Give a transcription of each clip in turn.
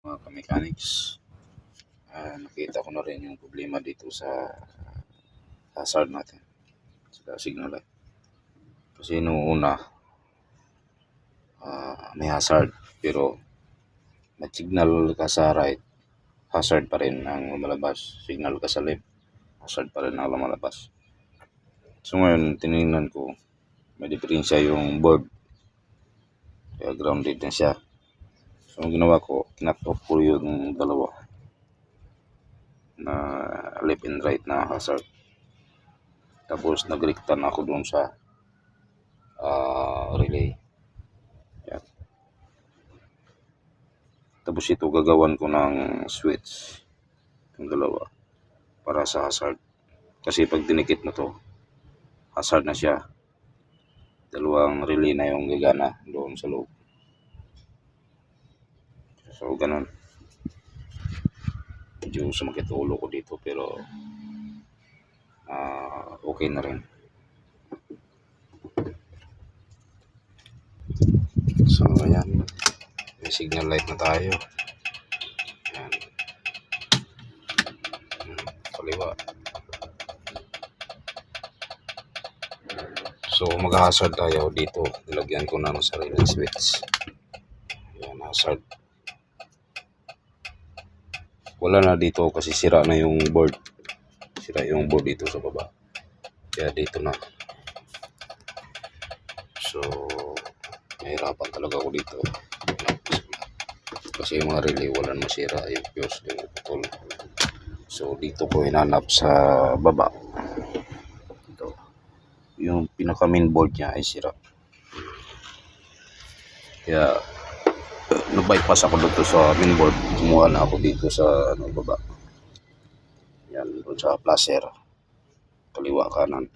Mga ka-mechanics, nakita ko na rin yung problema dito sa hazard natin, sa signal light. Kasi nung una, may hazard, pero nag-signal ka sa right, hazard pa rin ang lumalabas. Signal ka sa left, hazard pa rin ang lumalabas. So ngayon, tinignan ko, may diferensya yung board. Kaya grounded na siya. So ang ginawa ko, kinat-off ko yung dalawa na left and right na hazard. Tapos nag-rectan ako doon sa relay. Yan. Tapos ito gagawan ko ng switch, yung dalawa, para sa hazard. Kasi pag dinikit mo to, hazard na siya. Dalawang relay na yung gagana doon sa loob. So ganun. Medyo sumakit ulo ko dito, pero okay na rin. So ayan, may signal light na tayo. Ayan. Kaliwa. So mag-hazard tayo dito. Nilagyan ko na ng sariling switch. Ayan, hazard. Wala na dito kasi sira na yung board. Sira yung board dito sa baba. Kaya dito na. So nahirapan talaga ako dito. Kasi yung mga relay wala na masira. Yung fuse yung putol. So dito ko hinanap sa baba. Ito. Yung pinaka main board niya ay sira. Kaya na-bypass ako dito sa main board. Kumuha na ako dito sa baba. Yan, doon sa placer. Kaliwa kanan.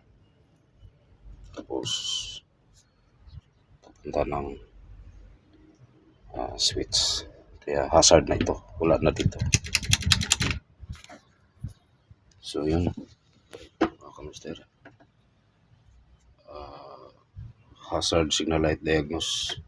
Tapos papunta ng switch. Kaya hazard na ito. Wala na dito. So yun. Kamusta? Hazard signal light diagnose.